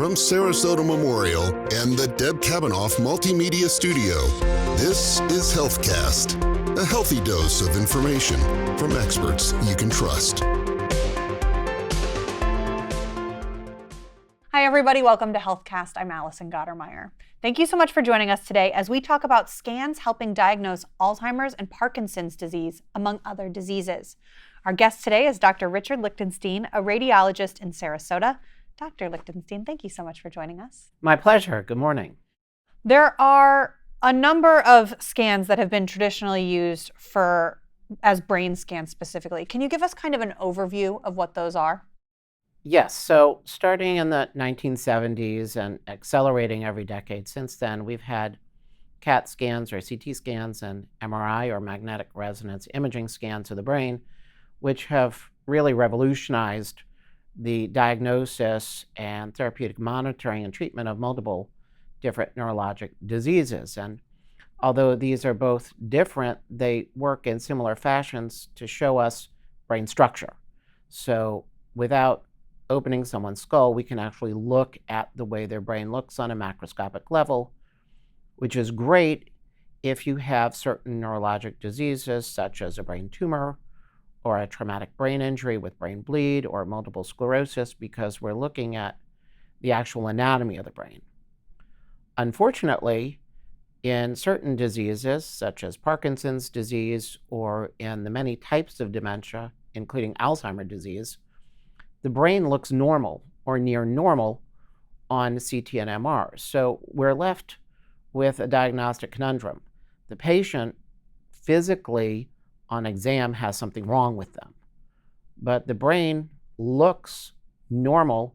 from Sarasota Memorial and the Deb Kavanaugh Multimedia Studio, this is HealthCast, a healthy dose of information from experts you can trust. Hi, everybody. Welcome to HealthCast. I'm Allison Gottermeyer. Thank you so much for joining us today as we talk about scans helping diagnose Alzheimer's and Parkinson's disease, among other diseases. Our guest today is Dr. Richard Lichtenstein, a radiologist in Sarasota. Dr. Lichtenstein, thank you so much for joining us. My pleasure. Good morning. There are a number of scans that have been traditionally used as brain scans specifically. Can you give us kind of an overview of what those are? Yes. So starting in the 1970s and accelerating every decade since then, we've had CAT scans or CT scans and MRI or magnetic resonance imaging scans of the brain, which have really revolutionized the diagnosis and therapeutic monitoring and treatment of multiple different neurologic diseases. And although these are both different, they work in similar fashions to show us brain structure. So without opening someone's skull, we can actually look at the way their brain looks on a macroscopic level, which is great if you have certain neurologic diseases such as a brain tumor or a traumatic brain injury with brain bleed or multiple sclerosis, because we're looking at the actual anatomy of the brain. Unfortunately, in certain diseases such as Parkinson's disease or in the many types of dementia, including Alzheimer's disease, the brain looks normal or near normal on CT and MR. So we're left with a diagnostic conundrum. The patient physically on exam has something wrong with them, but the brain looks normal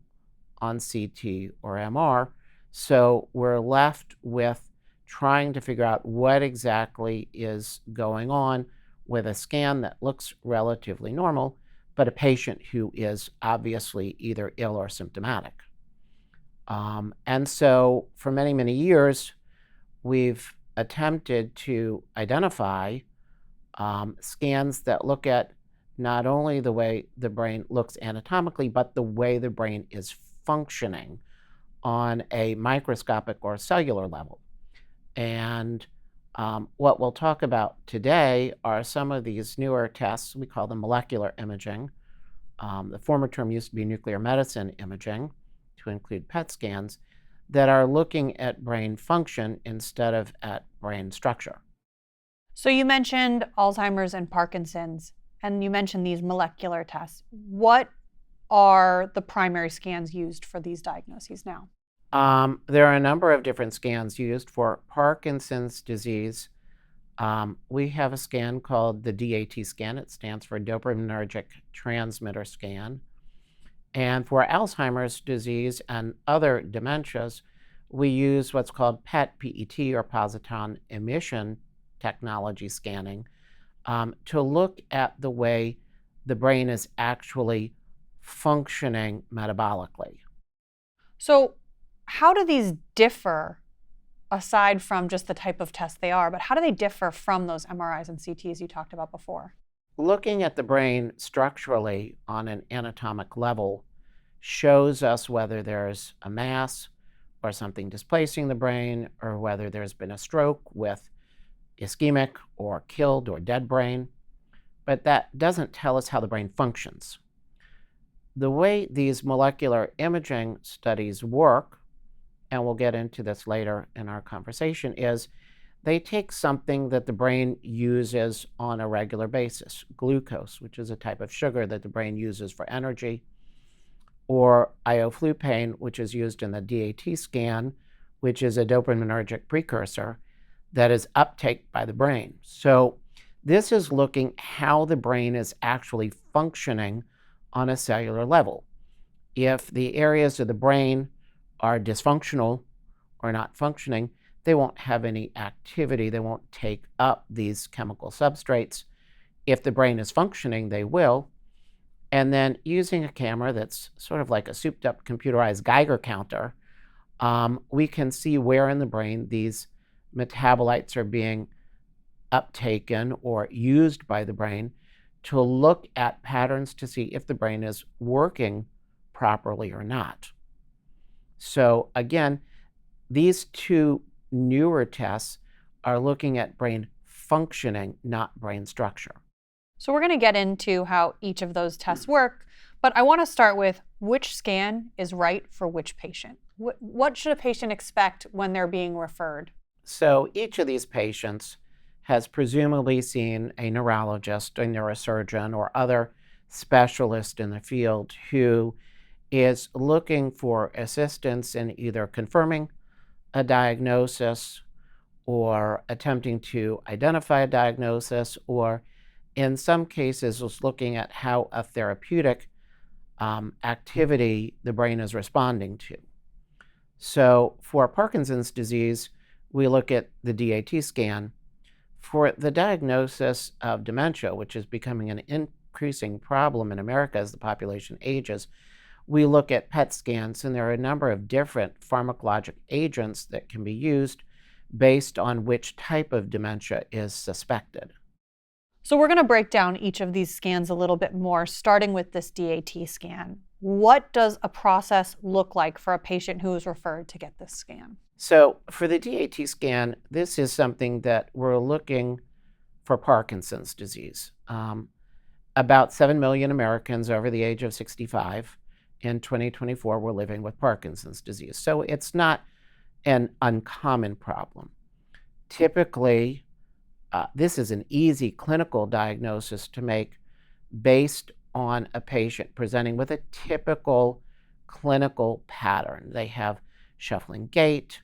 on CT or MR, so we're left with trying to figure out what exactly is going on with a scan that looks relatively normal, but a patient who is obviously either ill or symptomatic. And so for many, many years, we've attempted to identify scans that look at not only the way the brain looks anatomically, but the way the brain is functioning on a microscopic or cellular level. And what we'll talk about today are some of these newer tests. We call them molecular imaging. The former term used to be nuclear medicine imaging, to include PET scans, that are looking at brain function instead of at brain structure. So you mentioned Alzheimer's and Parkinson's, and you mentioned these molecular tests. What are the primary scans used for these diagnoses now? There are a number of different scans used for Parkinson's disease. We have a scan called the DAT scan. It stands for dopaminergic transmitter scan. And for Alzheimer's disease and other dementias, we use what's called PET or positron emission technology scanning to look at the way the brain is actually functioning metabolically. So how do these differ, aside from just the type of test they are, but how do they differ from those MRIs and CTs you talked about before? Looking at the brain structurally on an anatomic level shows us whether there's a mass or something displacing the brain, or whether there's been a stroke with ischemic or killed or dead brain, but that doesn't tell us how the brain functions. The way these molecular imaging studies work, and we'll get into this later in our conversation, is they take something that the brain uses on a regular basis, glucose, which is a type of sugar that the brain uses for energy, or ioflupane, which is used in the DAT scan, which is a dopaminergic precursor that is uptake by the brain. So this is looking how the brain is actually functioning on a cellular level. If the areas of the brain are dysfunctional or not functioning, they won't have any activity. They won't take up these chemical substrates. If the brain is functioning, they will. And then using a camera that's sort of like a souped up computerized Geiger counter, we can see where in the brain these metabolites are being uptaken or used by the brain to look at patterns to see if the brain is working properly or not. So again, these two newer tests are looking at brain functioning, not brain structure. So we're going to get into how each of those tests work, but I want to start with which scan is right for which patient. What should a patient expect when they're being referred? So each of these patients has presumably seen a neurologist, a neurosurgeon, or other specialist in the field who is looking for assistance in either confirming a diagnosis or attempting to identify a diagnosis, or in some cases was looking at how a therapeutic activity the brain is responding to. So for Parkinson's disease, we look at the DAT scan. For the diagnosis of dementia, which is becoming an increasing problem in America as the population ages, we look at PET scans, and there are a number of different pharmacologic agents that can be used based on which type of dementia is suspected. So we're going to break down each of these scans a little bit more, starting with this DAT scan. What does a process look like for a patient who is referred to get this scan? So for the DAT scan, this is something that we're looking for Parkinson's disease. About 7 million Americans over the age of 65 in 2024 were living with Parkinson's disease. So it's not an uncommon problem. Typically, this is an easy clinical diagnosis to make based on a patient presenting with a typical clinical pattern. They have shuffling gait,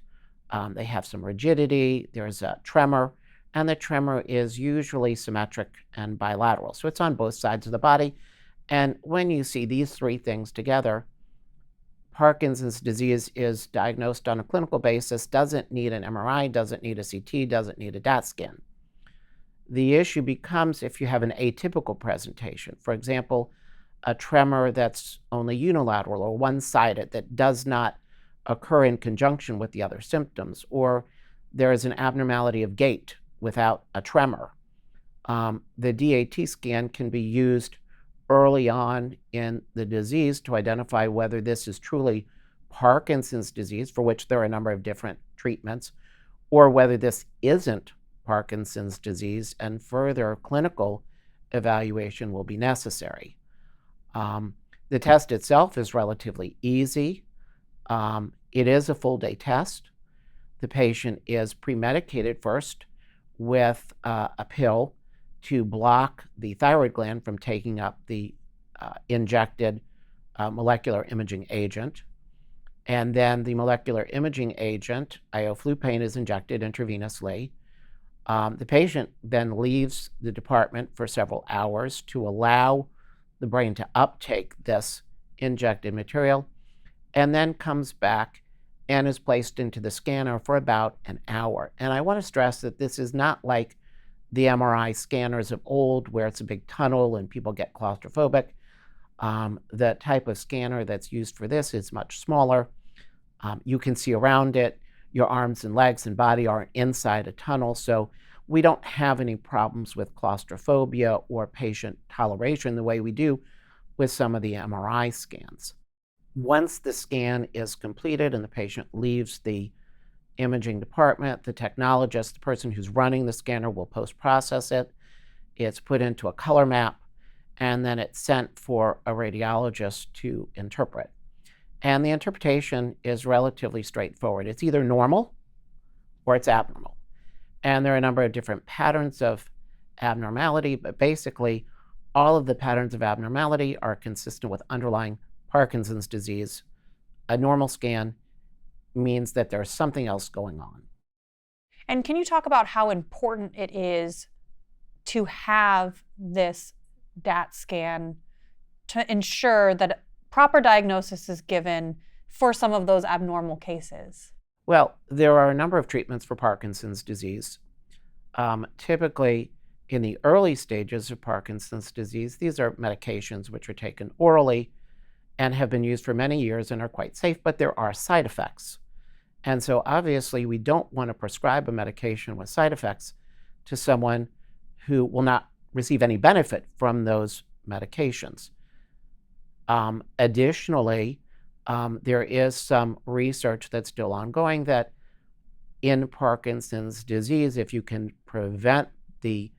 they have some rigidity, there's a tremor, and the tremor is usually symmetric and bilateral. So it's on both sides of the body. And when you see these three things together, Parkinson's disease is diagnosed on a clinical basis, doesn't need an MRI, doesn't need a CT, doesn't need a DAT scan. The issue becomes if you have an atypical presentation. For example, a tremor that's only unilateral or one-sided that does not occur in conjunction with the other symptoms, or there is an abnormality of gait without a tremor. The DAT scan can be used early on in the disease to identify whether this is truly Parkinson's disease, for which there are a number of different treatments, or whether this isn't Parkinson's disease, and further clinical evaluation will be necessary. The test itself is relatively easy. It is a full-day test. The patient is pre-medicated first with a pill to block the thyroid gland from taking up the injected molecular imaging agent. And then the molecular imaging agent, ioflupane, is injected intravenously. The patient then leaves the department for several hours to allow the brain to uptake this injected material, and then comes back and is placed into the scanner for about an hour. And I want to stress that this is not like the MRI scanners of old, where it's a big tunnel and people get claustrophobic. The type of scanner that's used for this is much smaller. You can see around it. Your arms and legs and body aren't inside a tunnel, so we don't have any problems with claustrophobia or patient toleration the way we do with some of the MRI scans. Once the scan is completed and the patient leaves the imaging department, the technologist, the person who's running the scanner, will post-process it. It's put into a color map, and then it's sent for a radiologist to interpret. And the interpretation is relatively straightforward. It's either normal or it's abnormal. And there are a number of different patterns of abnormality, but basically all of the patterns of abnormality are consistent with underlying Parkinson's disease. A normal scan means that there's something else going on. And can you talk about how important it is to have this DAT scan to ensure that proper diagnosis is given for some of those abnormal cases? Well, there are a number of treatments for Parkinson's disease. Typically, in the early stages of Parkinson's disease, these are medications which are taken orally and have been used for many years and are quite safe, but there are side effects. And so obviously we don't want to prescribe a medication with side effects to someone who will not receive any benefit from those medications. Additionally, There is some research that's still ongoing that in Parkinson's disease, if you can prevent the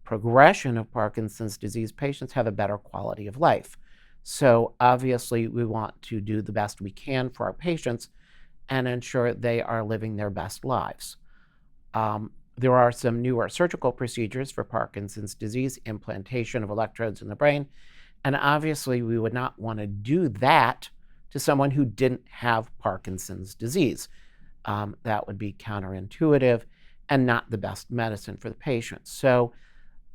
progression of Parkinson's disease, patients have a better quality of life. So obviously, we want to do the best we can for our patients and ensure they are living their best lives. There are some newer surgical procedures for Parkinson's disease, implantation of electrodes in the brain, and obviously we would not want to do that to someone who didn't have Parkinson's disease. That would be counterintuitive and not the best medicine for the patient. So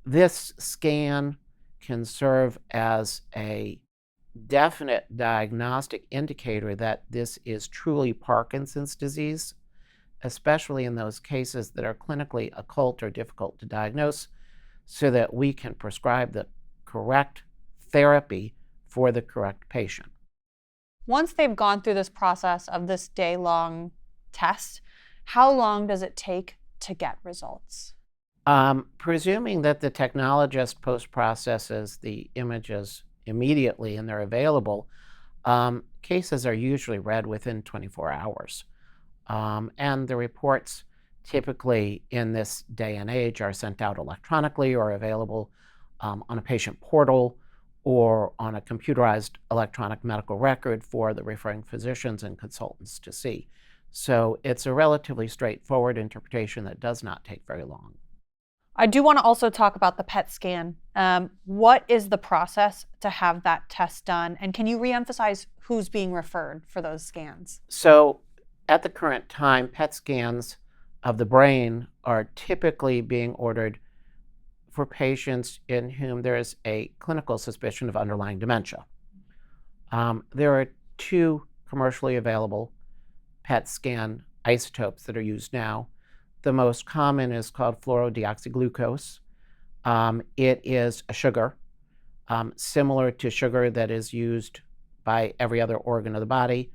this scan can serve as a definite diagnostic indicator that this is truly Parkinson's disease, especially in those cases that are clinically occult or difficult to diagnose, so that we can prescribe the correct therapy for the correct patient. Once they've gone through this process of this day-long test, how long does it take to get results? Presuming that the technologist post-processes the images immediately and they're available, cases are usually read within 24 hours. And the reports typically in this day and age are sent out electronically or available on a patient portal or on a computerized electronic medical record for the referring physicians and consultants to see. So it's a relatively straightforward interpretation that does not take very long. I do want to also talk about the PET scan. What is the process to have that test done? And can you reemphasize who's being referred for those scans? So at the current time, PET scans of the brain are typically being ordered for patients in whom there is a clinical suspicion of underlying dementia. There are two commercially available PET scan isotopes that are used now. The most common is called fluorodeoxyglucose. It is a sugar, similar to sugar that is used by every other organ of the body.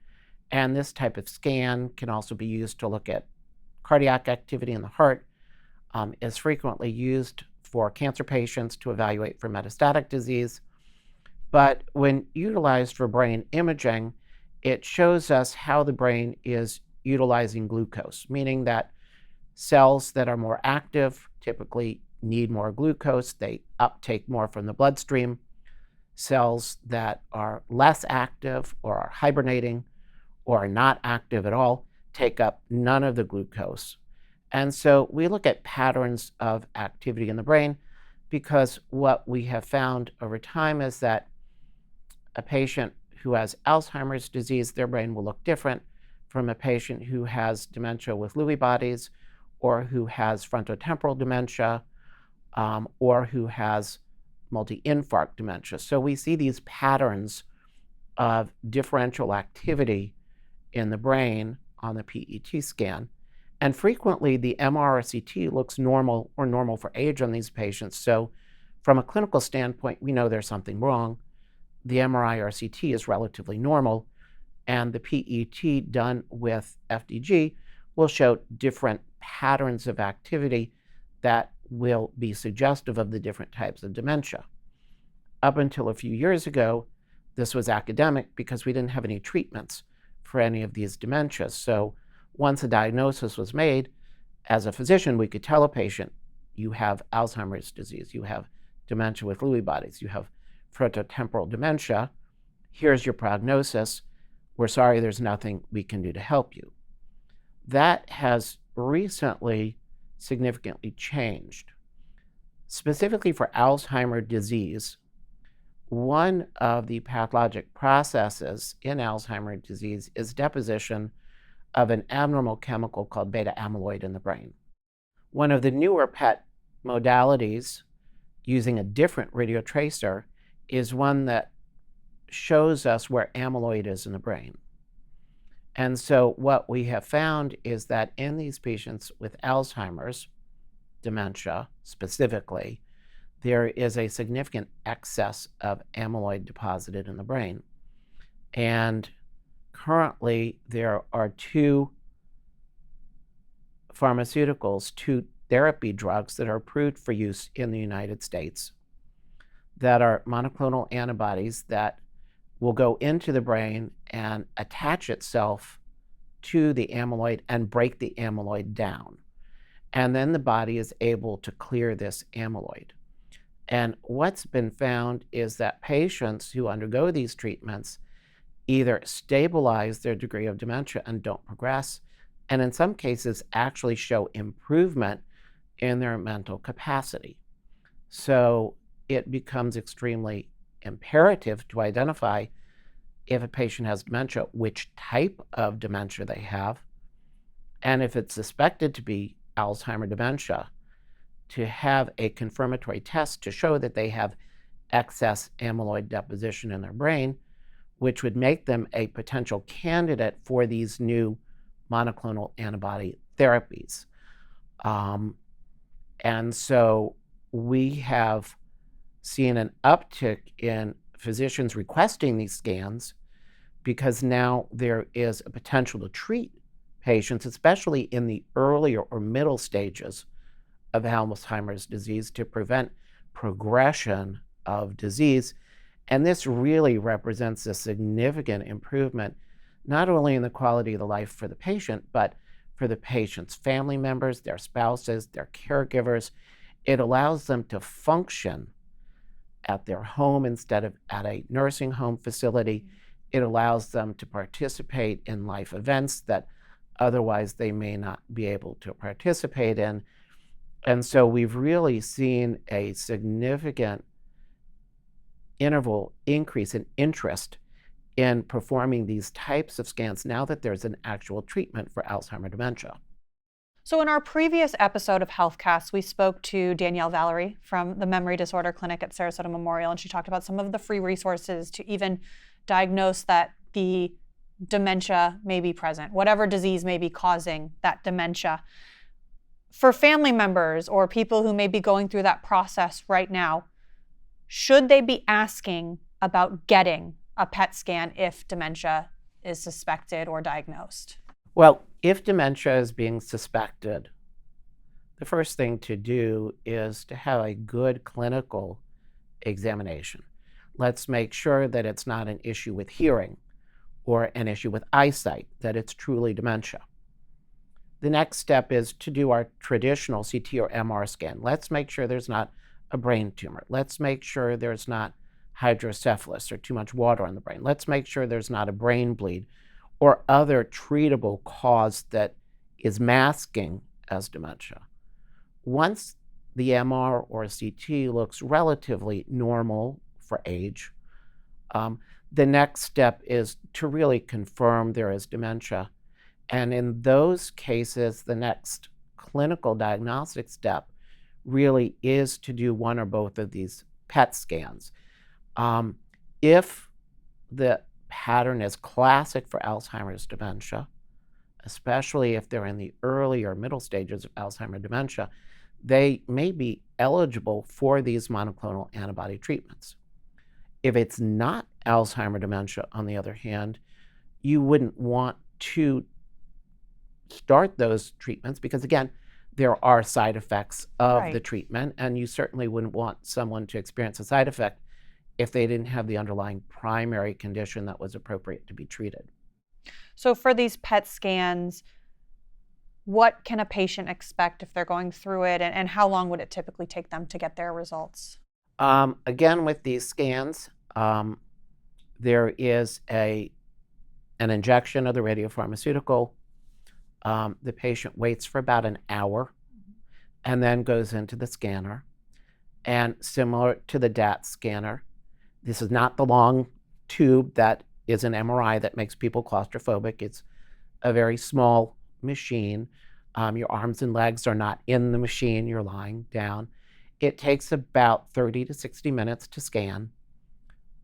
And this type of scan can also be used to look at cardiac activity in the heart, is frequently used for cancer patients to evaluate for metastatic disease. But when utilized for brain imaging, it shows us how the brain is utilizing glucose, meaning that cells that are more active typically need more glucose. They uptake more from the bloodstream. Cells that are less active or are hibernating or are not active at all take up none of the glucose. And so we look at patterns of activity in the brain because what we have found over time is that a patient who has Alzheimer's disease, their brain will look different from a patient who has dementia with Lewy bodies or who has frontotemporal dementia or who has multi-infarct dementia. So we see these patterns of differential activity in the brain on the PET scan. And frequently, the MR or CT looks normal or normal for age on these patients. So from a clinical standpoint, we know there's something wrong. The MRI or CT is relatively normal, and the PET done with FDG will show different patterns of activity that will be suggestive of the different types of dementia. Up until a few years ago, this was academic because we didn't have any treatments for any of these dementias. So once a diagnosis was made, as a physician, we could tell a patient, you have Alzheimer's disease, you have dementia with Lewy bodies, you have frontotemporal dementia, here's your prognosis, we're sorry there's nothing we can do to help you. That has recently significantly changed. Specifically for Alzheimer's disease, one of the pathologic processes in Alzheimer's disease is deposition of an abnormal chemical called beta amyloid in the brain. One of the newer PET modalities using a different radiotracer is one that shows us where amyloid is in the brain. And so what we have found is that in these patients with Alzheimer's dementia specifically, there is a significant excess of amyloid deposited in the brain. And currently, there are two pharmaceuticals, two therapy drugs that are approved for use in the United States that are monoclonal antibodies that will go into the brain and attach itself to the amyloid and break the amyloid down. And then the body is able to clear this amyloid. And what's been found is that patients who undergo these treatments either stabilize their degree of dementia and don't progress, and in some cases actually show improvement in their mental capacity. So it becomes extremely imperative to identify, if a patient has dementia, which type of dementia they have, and if it's suspected to be Alzheimer's dementia, to have a confirmatory test to show that they have excess amyloid deposition in their brain, which would make them a potential candidate for these new monoclonal antibody therapies. And so we have seen an uptick in physicians requesting these scans because now there is a potential to treat patients, especially in the earlier or middle stages of Alzheimer's disease, to prevent progression of disease. And this really represents a significant improvement, not only in the quality of the life for the patient, but for the patient's family members, their spouses, their caregivers. It allows them to function at their home instead of at a nursing home facility. It allows them to participate in life events that otherwise they may not be able to participate in. And so we've really seen a significant interval increase in interest in performing these types of scans now that there's an actual treatment for Alzheimer's dementia. So in our previous episode of HealthCasts, we spoke to Danielle Valerie from the Memory Disorder Clinic at Sarasota Memorial, and she talked about some of the free resources to even diagnose that the dementia may be present, whatever disease may be causing that dementia. For family members or people who may be going through that process right now, should they be asking about getting a PET scan if dementia is suspected or diagnosed? Well, if dementia is being suspected, the first thing to do is to have a good clinical examination. Let's make sure that it's not an issue with hearing or an issue with eyesight, that it's truly dementia. The next step is to do our traditional CT or MR scan. Let's make sure there's not a brain tumor. Let's make sure there's not hydrocephalus or too much water on the brain. Let's make sure there's not a brain bleed or other treatable cause that is masking as dementia. Once the MR or CT looks relatively normal for age, the next step is to really confirm there is dementia. And in those cases, the next clinical diagnostic step really is to do one or both of these PET scans. If the pattern is classic for Alzheimer's dementia, especially if they're in the early or middle stages of Alzheimer's dementia, they may be eligible for these monoclonal antibody treatments. If it's not Alzheimer's dementia, on the other hand, you wouldn't want to start those treatments because, again, there are side effects of the treatment, and you certainly wouldn't want someone to experience a side effect if they didn't have the underlying primary condition that was appropriate to be treated. So for these PET scans, what can a patient expect if they're going through it, and how long would it typically take them to get their results? Again, with these scans, there is an injection of the radiopharmaceutical. The patient waits for about an hour and then goes into the scanner. And similar to the DAT scanner, this is not the long tube that is an MRI that makes people claustrophobic. It's a very small machine. Your arms and legs are not in the machine. You're lying down. It takes about 30 to 60 minutes to scan.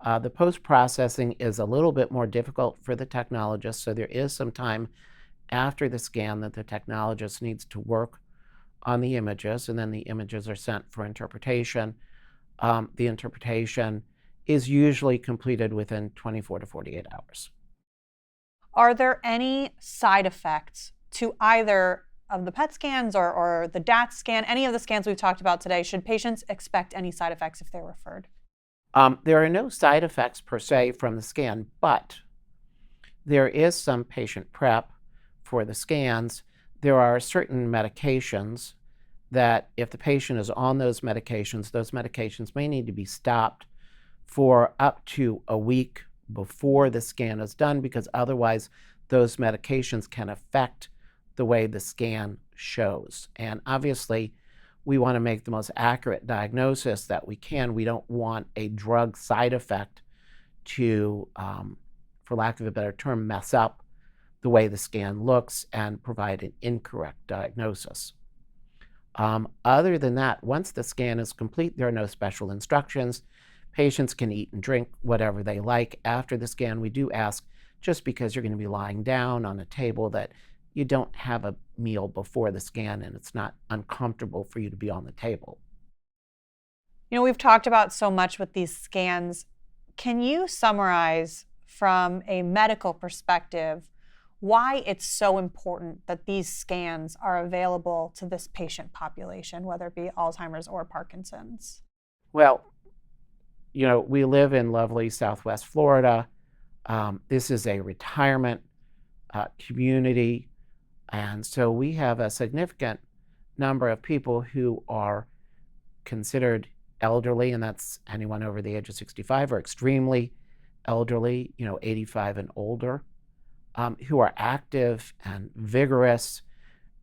The post-processing is a little bit more difficult for the technologist, so there is some time after the scan that the technologist needs to work on the images, and then the images are sent for interpretation. The interpretation is usually completed within 24 to 48 hours. Are there any side effects to either of the PET scans or the DAT scan, any of the scans we've talked about today? Should patients expect any side effects if they're referred? There are no side effects per se from the scan, but there is some patient prep for the scans. There are certain medications that if the patient is on those medications may need to be stopped for up to a week before the scan is done, because otherwise those medications can affect the way the scan shows. And obviously, we want to make the most accurate diagnosis that we can. We don't want a drug side effect to, for lack of a better term, mess up the way the scan looks and provide an incorrect diagnosis. Other than that, once the scan is complete, there are no special instructions. Patients can eat and drink whatever they like after the scan. We do ask, just because you're going to be lying down on a table, that you don't have a meal before the scan and it's not uncomfortable for you to be on the table. We've talked about so much with these scans. Can you summarize from a medical perspective why it's so important that these scans are available to this patient population, whether it be Alzheimer's or Parkinson's? Well, we live in lovely Southwest Florida. This is a retirement community. And so we have a significant number of people who are considered elderly, and that's anyone over the age of 65, or extremely elderly, 85 and older, who are active and vigorous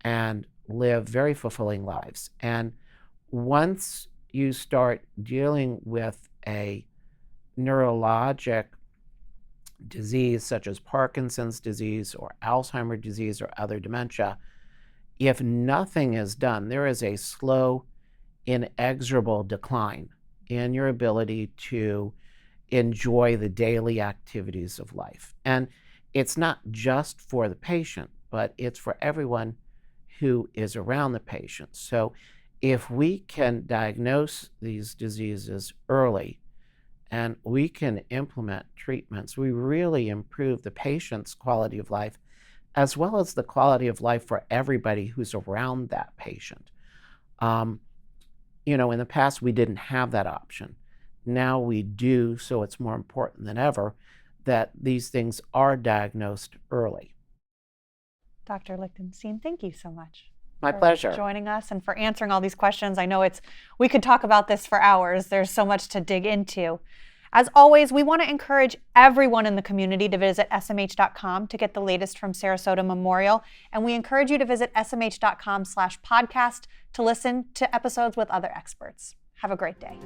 and live very fulfilling lives. And once you start dealing with a neurologic disease such as Parkinson's disease or Alzheimer's disease or other dementia, if nothing is done, there is a slow, inexorable decline in your ability to enjoy the daily activities of life. And it's not just for the patient, but it's for everyone who is around the patient. So if we can diagnose these diseases early and we can implement treatments, we really improve the patient's quality of life, as well as the quality of life for everybody who's around that patient. In the past, we didn't have that option. Now we do, so it's more important than ever that these things are diagnosed early. Dr. Lichtenstein, thank you so much. My pleasure. Joining us and for answering all these questions. I know we could talk about this for hours. There's so much to dig into. As always, we want to encourage everyone in the community to visit smh.com to get the latest from Sarasota Memorial. And we encourage you to visit smh.com/podcast to listen to episodes with other experts. Have a great day.